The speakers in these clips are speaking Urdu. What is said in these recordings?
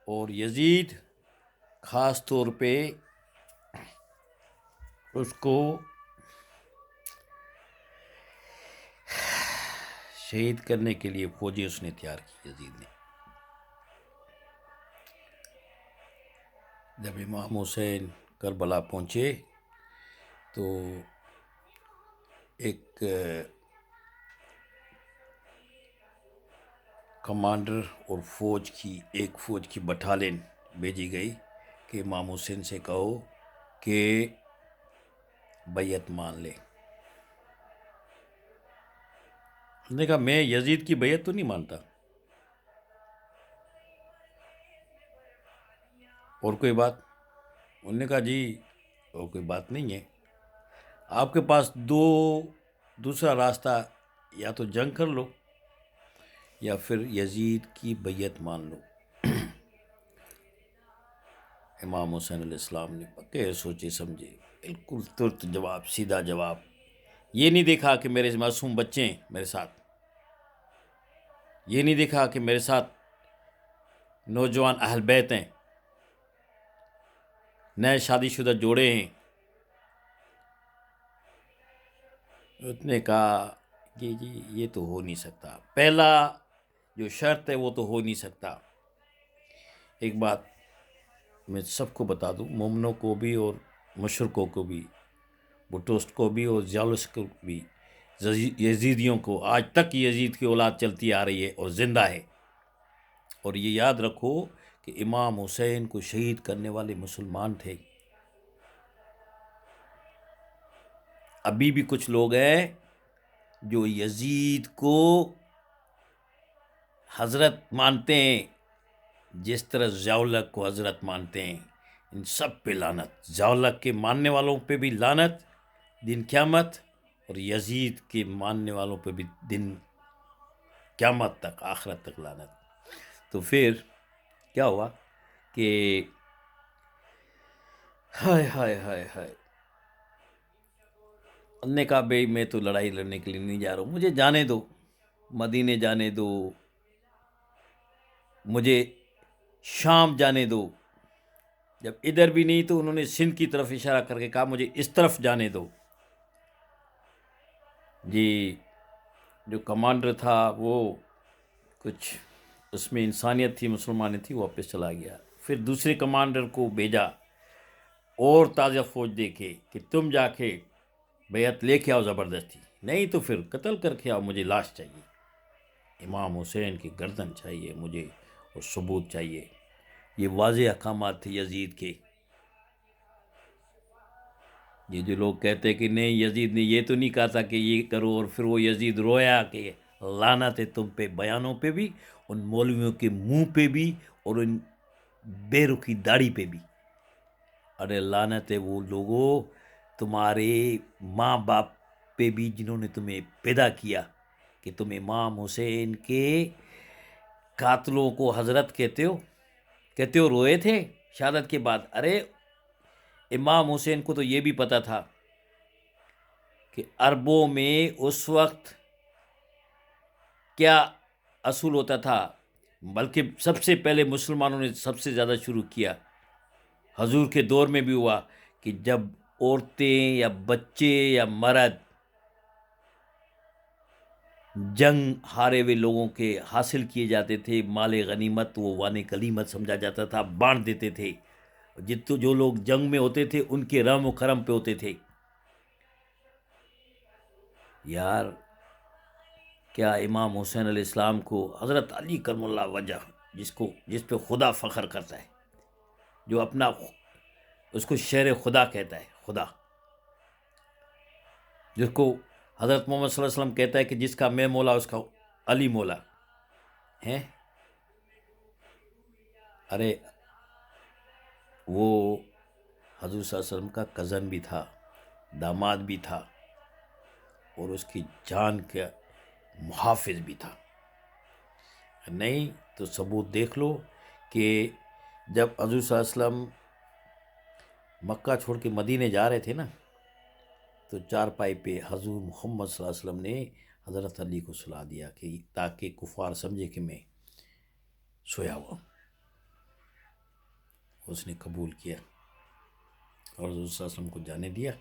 اور یزید خاص طور پہ اس کو شہید کرنے کے لیے فوجی اس نے تیار کی یزید نے. جب امام حسین کربلا پہنچے تو ایک کمانڈر اور ایک فوج کی بٹالین بھیجی گئی کہ امام حسین سے کہو کہ بیعت مان لے. اس نے کہا میں یزید کی بیعت تو نہیں مانتا. اور کوئی بات؟ انہوں نے کہا جی اور کوئی بات نہیں ہے. آپ کے پاس دوسرا راستہ، یا تو جنگ کر لو یا پھر یزید کی بیعت مان لو. امام حسین علیہ السلام نے پکے سوچے سمجھے بالکل ترت جواب، سیدھا جواب. یہ نہیں دیکھا کہ میرے معصوم بچے ہیں میرے ساتھ، یہ نہیں دیکھا کہ میرے ساتھ نوجوان اہل بیت ہیں، نئے شادی شدہ جوڑے ہیں. اس نے کہا کہ جی یہ تو ہو نہیں سکتا، پہلا جو شرط ہے وہ تو ہو نہیں سکتا. ایک بات میں سب کو بتا دوں، مومنوں کو بھی اور مشرکوں کو بھی، بٹوسٹ کو بھی اور زیالس کو بھی، یزیدیوں کو آج تک یزید کی اولاد چلتی آ رہی ہے اور زندہ ہے. اور یہ یاد رکھو کہ امام حسین کو شہید کرنے والے مسلمان تھے. ابھی بھی کچھ لوگ ہیں جو یزید کو حضرت مانتے ہیں، جس طرح ضیاء الحق کو حضرت مانتے ہیں. ان سب پہ لعنت، ضیاء الحق کے ماننے والوں پہ بھی لعنت دن قیامت، اور یزید کے ماننے والوں پہ بھی دن قیامت تک، آخرت تک لعنت. تو پھر کیا ہوا کہ ہائے ہائے ہائے ہائے، انہوں نے کہا بھئی میں تو لڑائی لڑنے کے لیے نہیں جا رہا ہوں، مجھے جانے دو، مدینے جانے دو، مجھے شام جانے دو. جب ادھر بھی نہیں تو انہوں نے سندھ کی طرف اشارہ کر کے کہا مجھے اس طرف جانے دو. جی جو کمانڈر تھا وہ کچھ اس میں انسانیت تھی، مسلمانی تھی، وہ واپس چلا گیا. پھر دوسرے کمانڈر کو بھیجا اور تازہ فوج دے کے کہ تم جا کے بیعت لے کے آؤ زبردستی، نہیں تو پھر قتل کر کے آؤ، مجھے لاش چاہیے، امام حسین کی گردن چاہیے مجھے، اور ثبوت چاہیے. یہ واضح احکامات تھے یزید کے. یہ جو لوگ کہتے کہ نہیں یزید نے یہ تو نہیں کہا تھا کہ یہ کرو، اور پھر وہ یزید رویا کہ لعنت ہے تم پہ، بیانوں پہ بھی، ان مولویوں کے منہ پہ بھی، اور ان بے رخی داڑھی پہ بھی. ارے لعنت ہے وہ لوگوں تمہارے ماں باپ پہ بھی جنہوں نے تمہیں پیدا کیا، کہ تم امام حسین کے قاتلوں کو حضرت کہتے ہو روئے تھے شہادت کے بعد. ارے امام حسین کو تو یہ بھی پتا تھا کہ عربوں میں اس وقت کیا اصول ہوتا تھا، بلکہ سب سے پہلے مسلمانوں نے سب سے زیادہ شروع کیا، حضور کے دور میں بھی ہوا، کہ جب عورتیں یا بچے یا مرد جنگ ہارے ہوئے لوگوں کے حاصل کیے جاتے تھے مال غنیمت، وہ وان غنیمت سمجھا جاتا تھا، بانٹ دیتے تھے. جو لوگ جنگ میں ہوتے تھے ان کے رحم و کرم پہ ہوتے تھے. یار کیا امام حسین علیہ السلام کو حضرت علی کرم اللہ وجہ، جس پہ خدا فخر کرتا ہے، جو اپنا اس کو شیر خدا کہتا ہے، خدا جس کو حضرت محمد صلی اللہ علیہ وسلم کہتا ہے کہ جس کا میں مولا اس کا علی مولا ہے. ارے وہ حضور صلی اللہ علیہ وسلم کا کزن بھی تھا، داماد بھی تھا، اور اس کی جان کا محافظ بھی تھا. نہیں تو ثبوت دیکھ لو کہ جب حضور صلی اللہ علیہ وسلم مکہ چھوڑ کے مدینے جا رہے تھے نا، تو چارپائی پہ حضور محمد صلی اللہ علیہ وسلم نے حضرت علی کو سلا دیا، کہ تاکہ کفار سمجھے کہ میں سویا ہوا. اس نے قبول کیا اور حضور صلی اللہ علیہ وسلم کو جانے دیا،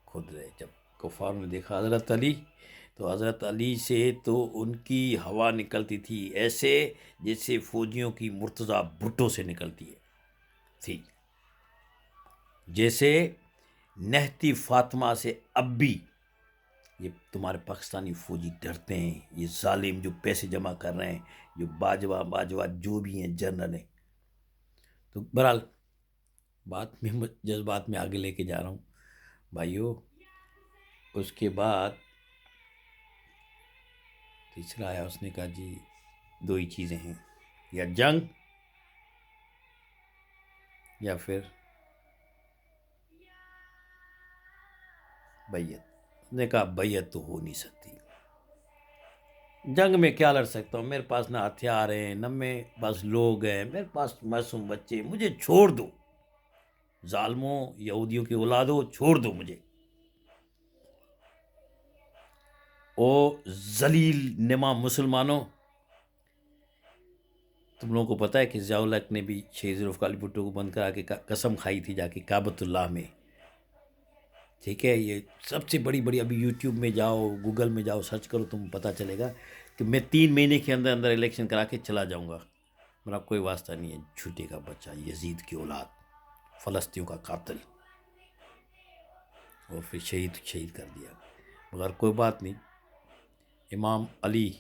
خود رہے۔ جب کفار نے دیکھا حضرت علی، تو حضرت علی سے تو ان کی ہوا نکلتی تھی ایسے جیسے فوجیوں کی مرتضیٰ بھٹو سے نکلتی ہے تھی، جیسے نہتی فاطمہ سے اب بھی یہ تمہارے پاکستانی فوجی ڈرتے ہیں، یہ ظالم جو پیسے جمع کر رہے ہیں، جو باجوہ جو بھی ہیں جنرل ہیں۔ تو بہرحال بات میں جذبات میں آگے لے کے جا رہا ہوں بھائیو۔ اس کے بعد تیسرا آیا، اس نے کہا جی دو ہی چیزیں ہیں، یا جنگ یا پھر بیعت۔ اس نے کہا بیعت تو ہو نہیں سکتی، جنگ میں کیا لڑ سکتا ہوں، میرے پاس نہ ہتھیار ہیں، نہ میرے پاس لوگ ہیں، میرے پاس معصوم بچے، مجھے چھوڑ دو، ظالموں یہودیوں کی اولادوں چھوڑ دو مجھے۔ او ذلیل نما مسلمانوں، تم لوگوں کو پتہ ہے کہ ضیاء الحق نے بھی شہید ذوالفقار علی بھٹو کو بند کرا کے قسم کھائی تھی جا کے کعبۃ اللہ میں، ٹھیک ہے؟ یہ سب سے بڑی ابھی یوٹیوب میں جاؤ، گوگل میں جاؤ، سرچ کرو، تم پتہ چلے گا کہ میں 3 مہینے کے اندر الیکشن کرا کے چلا جاؤں گا، میرا کوئی واسطہ نہیں ہے، جھوٹے کا بچہ، یزید کی اولاد، فلسطینیوں کا قاتل، اور پھر شہید کر دیا۔ مگر کوئی بات نہیں، امام علی،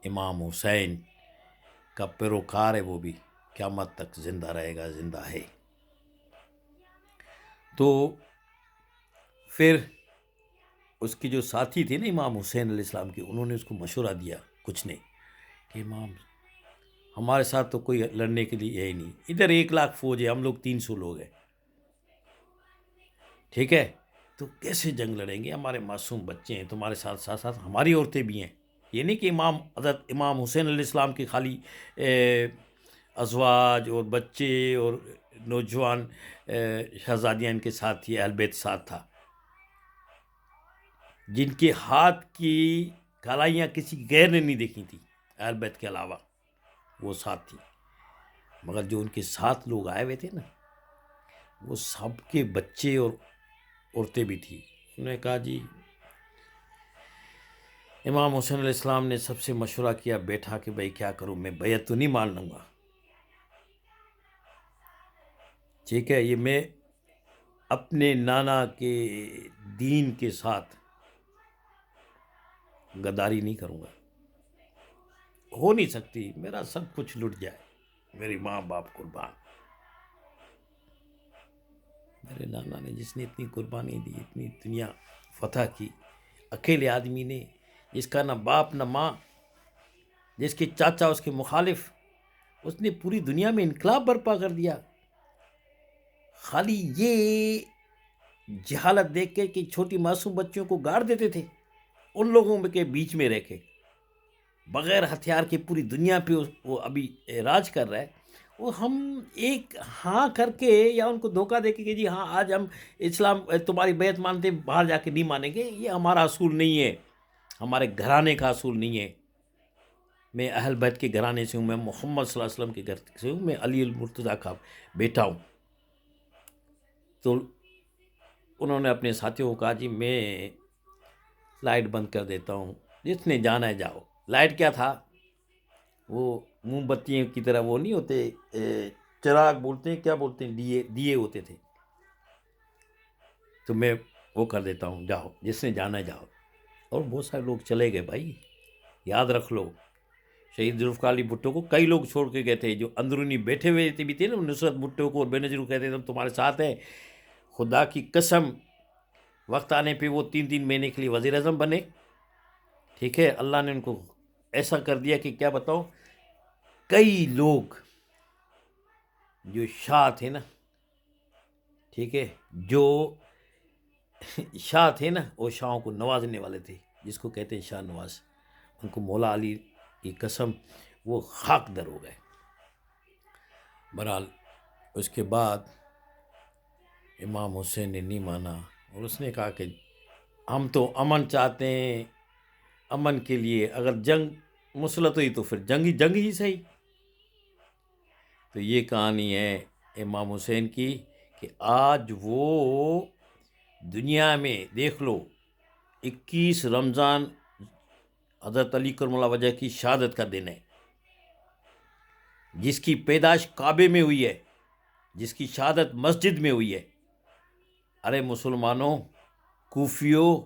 امام حسین کا پیروکار ہے، وہ بھی قیامت تک زندہ رہے گا، زندہ ہے۔ تو پھر اس کی جو ساتھی تھے نا امام حسین علیہ السلام کے، انہوں نے اس کو مشورہ دیا کچھ نے کہ امام ہمارے ساتھ تو کوئی لڑنے کے لیے ہے ہی نہیں، ادھر 1,00,000 فوج ہے، ہم لوگ 300 لوگ ہیں، ٹھیک ہے؟ تو کیسے جنگ لڑیں گے، ہمارے معصوم بچے ہیں، تمہارے ساتھ ساتھ ہماری عورتیں بھی ہیں۔ یہ نہیں کہ حضرت امام حسین علیہ السلام کے خالی ازواج اور بچے اور نوجوان شہزادیاں ان کے ساتھ تھی، اہل بیت ساتھ تھا، جن کے ہاتھ کی کلائیاں کسی غیر نے نہیں دیکھی تھی اہل بیت کے علاوہ، وہ ساتھ تھی۔ مگر جو ان کے ساتھ لوگ آئے ہوئے تھے نا، وہ سب کے بچے اور عورتیں بھی تھی۔ انہوں نے کہا جی امام حسین علیہ السلام نے سب سے مشورہ کیا بیٹھا کہ بھائی کیا کروں، میں بیعت تو نہیں مان لوں گا، ٹھیک ہے؟ یہ میں اپنے نانا کے دین کے ساتھ غداری نہیں کروں گا، ہو نہیں سکتی، میرا سب کچھ لٹ جائے، میری ماں باپ قربان، میرے نانا نے جس نے اتنی قربانی دی، اتنی دنیا فتح کی، اکیلے آدمی نے، جس کا نہ باپ نہ ماں، جس کے چاچا اس کے مخالف، اس نے پوری دنیا میں انقلاب برپا کر دیا، خالی یہ جہالت دیکھ کے کہ چھوٹی معصوم بچوں کو گاڑ دیتے تھے، ان لوگوں کے بیچ میں رہ کے بغیر ہتھیار کے پوری دنیا پہ وہ ابھی راج کر رہا ہے۔ وہ ہم ایک ہاں کر کے یا ان کو دھوکہ دے کے کہ جی ہاں آج ہم اسلام تمہاری بیعت مانتے باہر جا کے نہیں مانیں گے، یہ ہمارا اصول نہیں ہے، ہمارے گھرانے کا اصول نہیں ہے۔ میں اہل بیت کے گھرانے سے ہوں، میں محمد صلی اللہ علیہ وسلم کے گھر سے ہوں، میں علی المرتضیٰ کا بیٹا ہوں۔ تو انہوں نے اپنے ساتھیوں کو کہا جی میں لائٹ بند کر دیتا ہوں، جس نے جانا ہے جاؤ۔ لائٹ کیا تھا، وہ موم بتیوں کی طرح وہ نہیں ہوتے، چراغ بولتے ہیں، کیا بولتے ہیں، دیے ہوتے تھے، تو میں وہ کر دیتا ہوں، جاؤ جس نے جانا ہے جاؤ۔ اور بہت سارے لوگ چلے گئے بھائی، یاد رکھ لو، شہید ذوالفقار علی بھٹو کو کئی لوگ چھوڑ کے گئے تھے، جو اندرونی بیٹھے ہوئے بھی تھے نا، نصرت بھٹو کو اور بے نظیر کو کہتے تھے ہم تمہارے ساتھ ہیں، خدا کی قسم وقت آنے پہ وہ 3 مہینے کے لیے وزیر اعظم بنے، ٹھیک ہے؟ اللہ نے ان کو ایسا کر دیا کہ کیا بتاؤں، کئی لوگ جو شاہ تھے نا، ٹھیک ہے، جو شاہ تھے نا، وہ شاہوں کو نوازنے والے تھے، جس کو کہتے ہیں شاہ نواز، ان کو مولا علی کی قسم وہ خاک در ہو گئے۔ بہرحال اس کے بعد امام حسین نے نہیں مانا، اور اس نے کہا کہ ہم تو امن چاہتے ہیں، امن کے لیے اگر جنگ مسلط ہوئی تو پھر جنگ ہی صحیح۔ تو یہ کہانی ہے امام حسین کی کہ آج وہ دنیا میں دیکھ لو 21 رمضان حضرت علی کرم اللہ وجہ کی شہادت کا دن ہے، جس کی پیدائش کعبے میں ہوئی ہے، جس کی شہادت مسجد میں ہوئی ہے۔ ارے مسلمانوں، کوفیوں،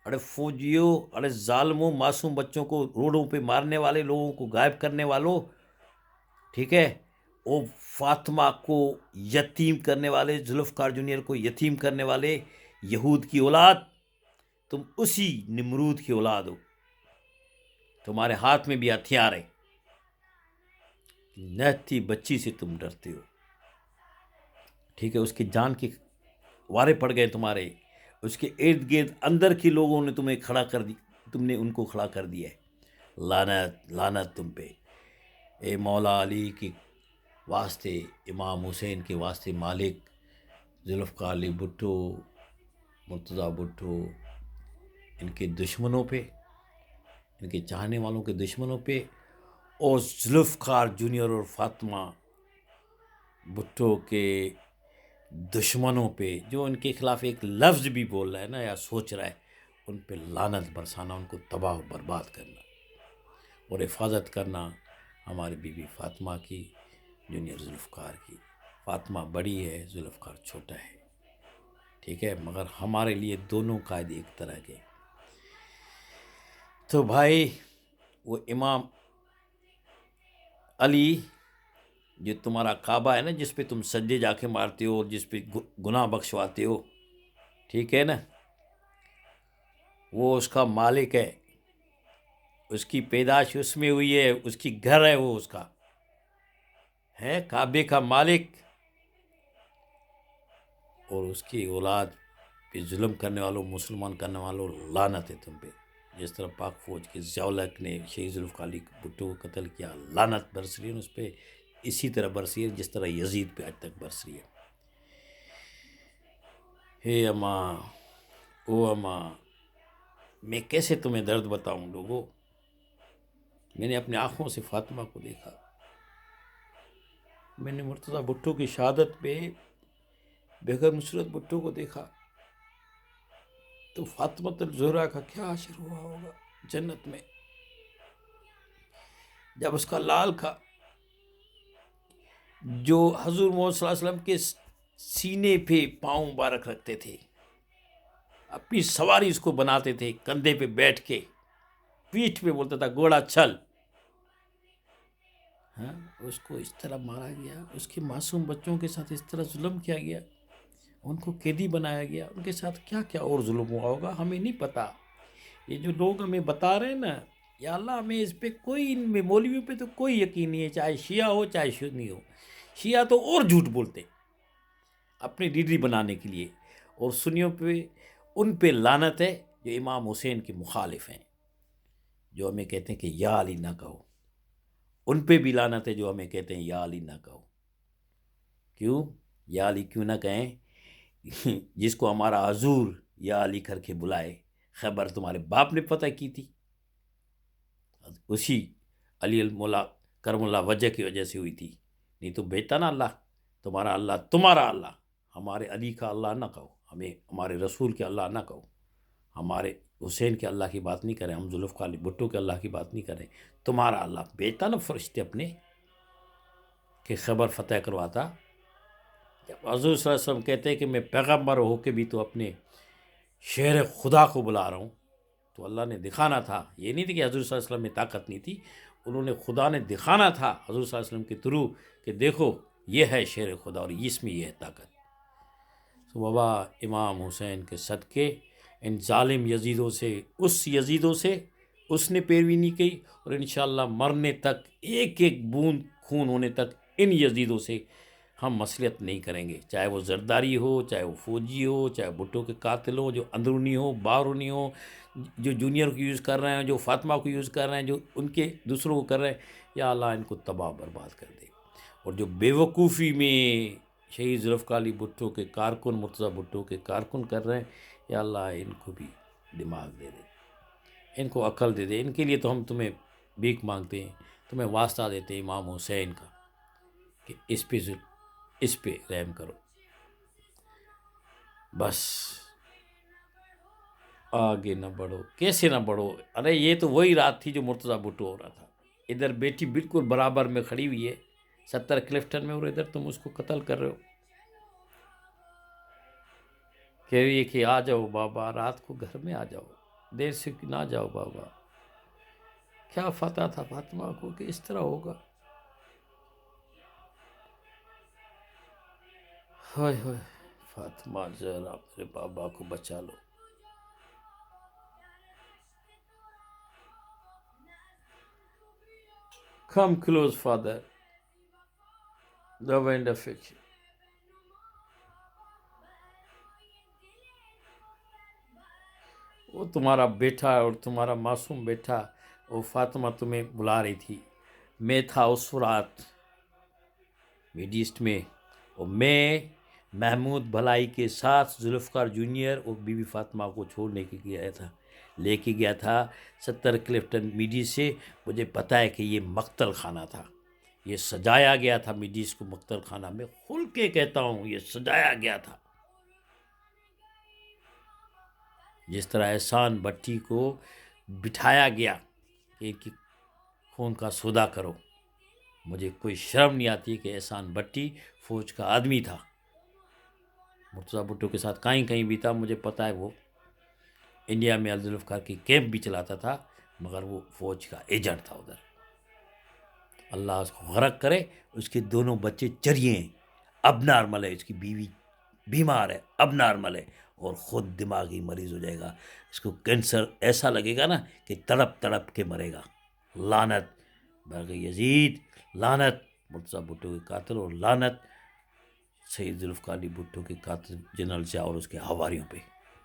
ارے فوجیوں، ارے ظالموں، معصوم بچوں کو روڈوں پہ مارنے والے، لوگوں کو غائب کرنے والوں، ٹھیک ہے، وہ فاطمہ کو یتیم کرنے والے، ذوالفقار جونیئر کو یتیم کرنے والے یہود کی اولاد، تم اسی نمرود کی اولاد ہو، تمہارے ہاتھ میں بھی ہتھیار ہے، نہتی بچی سے تم ڈرتے ہو، ٹھیک ہے، اس کی جان کے وارے پڑ گئے تمہارے، اس کے ارد گرد اندر کے لوگوں نے تمہیں کھڑا کر دی، تم نے ان کو کھڑا کر دیا ہے۔ لعنت لعنت تم پہ، اے مولا علی کے واسطے، امام حسین کے واسطے مالک، ذوالفقار علی بھٹو، مرتضیٰ بھٹو، ان کے دشمنوں پہ، ان کے چاہنے والوں کے دشمنوں پہ، اور ذوالفقار جونیئر اور فاطمہ بھٹو کے دشمنوں پہ، جو ان کے خلاف ایک لفظ بھی بول رہا ہے نا یا سوچ رہا ہے، ان پہ لعنت برسانا، ان کو تباہ و برباد کرنا اور حفاظت کرنا ہماری بی بی فاطمہ کی، جونیئر ذوالفقار کی۔ فاطمہ بڑی ہے، ذوالفقار چھوٹا ہے، ٹھیک ہے، مگر ہمارے لیے دونوں قائد ایک طرح کے۔ تو بھائی، وہ امام علی جو تمہارا کعبہ ہے نا، جس پہ تم سجدے جا کے مارتے ہو اور جس پہ گناہ بخشواتے ہو، ٹھیک ہے نا، وہ اس کا مالک ہے، اس کی پیدائش اس میں ہوئی ہے، اس کی گھر ہے، وہ اس کا ہے کعبے کا مالک، اور اس کی اولاد پہ ظلم کرنے والوں، مسلمان کرنے والوں، لعنت ہے تم پہ۔ جس طرح پاک فوج کے ضیاء الحق نے شہید ذوالفقار علی بھٹو کو قتل کیا، لعنت برس رہی ہے اس پہ، اسی طرح برسی ہے جس طرح یزید پہ آج تک برس رہی ہے۔ ہے اماں، او اماں، میں کیسے تمہیں درد بتاؤں لوگوں، میں نے اپنے آنکھوں سے فاطمہ کو دیکھا، میں نے مرتضیٰ بھٹو کی شہادت پہ بیگم نصرت بھٹو کو دیکھا، تو فاطمہ الزہرا کا کیا حشر ہوا ہوگا جنت میں، جب اس کا لال کا جو حضور محمد صلی اللہ علیہ وسلم کے سینے پہ پاؤں مبارک رکھتے تھے، اپنی سواری اس کو بناتے تھے، کندھے پہ بیٹھ کے پیٹھ پہ بولتا تھا گھوڑا چل، ہاں، اس کو اس طرح مارا گیا، اس کے معصوم بچوں کے ساتھ اس طرح ظلم کیا گیا، ان کو قیدی بنایا گیا، ان کے ساتھ کیا کیا اور ظلم ہوا ہوگا ہمیں نہیں پتا۔ یہ جو لوگ ہمیں بتا رہے ہیں نا، یا اللہ، ہمیں اس پہ کوئی، ان میں مولویوں پہ تو کوئی یقین نہیں ہے، چاہے شیعہ ہو چاہے سنی ہو۔ شیعہ تو اور جھوٹ بولتے اپنی لیڈری بنانے کے لیے، اور سنیوں پہ، ان پہ لعنت ہے جو امام حسین کے مخالف ہیں، جو ہمیں کہتے ہیں کہ یا علی نہ کہو، ان پہ بھی لعنت ہے جو ہمیں کہتے ہیں یا علی نہ کہو۔ کیوں یا علی کیوں نہ کہیں؟ جس کو ہمارا حضور یا علی کر کے بلائے، خبر تمہارے باپ نے پتہ کی تھی، اسی علی المولا کرم اللہ وجہ کی وجہ سے ہوئی تھی، نہیں تو بیٹا نا اللہ، تمہارا اللہ، ہمارے علی کا اللہ نہ کہو، ہمیں ہمارے رسول کے اللہ نہ کہو، ہمارے حسین کے اللہ کی بات نہیں کریں، ہم ذوالفقار علی بھٹو کے اللہ کی بات نہیں کریں، تمہارا اللہ، بیٹا نا فرشتے اپنے کہ خبر فتح کرواتا۔ جب حضور صلی اللہ علیہ وسلم کہتے ہیں کہ میں پیغمبر ہو کے بھی تو اپنے شہر خدا کو بلا رہا ہوں، تو اللہ نے دکھانا تھا، یہ نہیں تھی کہ حضور صلی اللہ علیہ وسلم میں طاقت نہیں تھی، انہوں نے، خدا نے دکھانا تھا حضور صلی اللہ علیہ وسلم کے تھرو کہ دیکھو یہ ہے شہر خدا اور اس میں یہ ہے طاقت۔ تو بابا، امام حسین کے صدقے ان ظالم یزیدوں سے، اس یزیدوں سے اس نے پیروی نہیں کی، اور انشاءاللہ مرنے تک، ایک ایک بوند خون ہونے تک ان یزیدوں سے ہم مصلحت نہیں کریں گے، چاہے وہ زرداری ہو، چاہے وہ فوجی ہو، چاہے بھٹو کے قاتل ہو، جو اندرونی ہو باہرونی ہو، جو جونیئر کو یوز کر رہے ہیں، جو فاطمہ کو یوز کر رہے ہیں، جو ان کے دوسروں کو کر رہے ہیں، یا اللہ ان کو تباہ برباد کر دے، اور جو بے وقوفی میں شہید ذوالفقار علی بھٹو کے کارکن، مرتضیٰ بھٹو کے کارکن کر رہے ہیں، یا اللہ ان کو بھی دماغ دے دے، ان کو عقل دے دے، ان کے لیے تو ہم تمہیں بھیک مانگتے ہیں، تمہیں واسطہ دیتے ہیں امام حسین کا کہ اس پہ اس پہ رحم کرو. بس آگے نہ بڑھو. کیسے نہ بڑھو؟ ارے یہ تو وہی رات تھی جو مرتضیٰ بھٹو ہو رہا تھا. ادھر بیٹی بالکل برابر میں کھڑی ہوئی ہے 70 کلفٹن میں، اور ادھر تم اس کو قتل کر رہے ہو. کہہ رہی ہے کہ آ جاؤ بابا، رات کو گھر میں آ جاؤ، دیر سے نہ جاؤ بابا. کیا پتہ تھا فاطمہ کو کہ اس طرح ہوگا؟ ہائے ہائے. فاطمہ ذرا اپنے بابا کو بچا لو. Come close, father. The wind affection. وہ تمہارا بیٹا اور تمہارا معصوم بیٹا، وہ فاطمہ تمہیں بلا رہی تھی. میں تھا اس رات میڈ ایسٹ میں، اور میں محمود بھلائی کے ساتھ ذوالفقار جونیئر اور بی بی فاطمہ کو چھوڑنے کے لے کے گیا تھا 70 کلفٹن میڈی سے. مجھے پتہ ہے کہ یہ مقتل خانہ تھا، یہ سجایا گیا تھا میڈیس کو مقتل خانہ میں. کھل کے کہتا ہوں، یہ سجایا گیا تھا. جس طرح احسان بٹی کو بٹھایا گیا کہ ان کی خون کا سودا کرو. مجھے کوئی شرم نہیں آتی کہ احسان بٹی فوج کا آدمی تھا، مرتضیٰ بھٹو کے ساتھ کہیں کہیں بھی تھا. مجھے پتہ ہے وہ انڈیا میں ذوالفقار کی کیمپ بھی چلاتا تھا، مگر وہ فوج کا ایجنٹ تھا ادھر. اللہ اس کو غرق کرے. اس کے دونوں بچے چریے ہیں، اب نارمل ہے. اس کی بیوی بیمار ہے، اب نارمل ہے، اور خود دماغی مریض ہو جائے گا. اس کو کینسر ایسا لگے گا نا کہ تڑپ تڑپ کے مرے گا. لعنت باغی یزید، لعنت مرتضیٰ بھٹو کے قاتل، اور لعنت سید ذوالفقار علی بھٹو کے قاتل جنرل شاہ اور اس کے حواریوں پہ.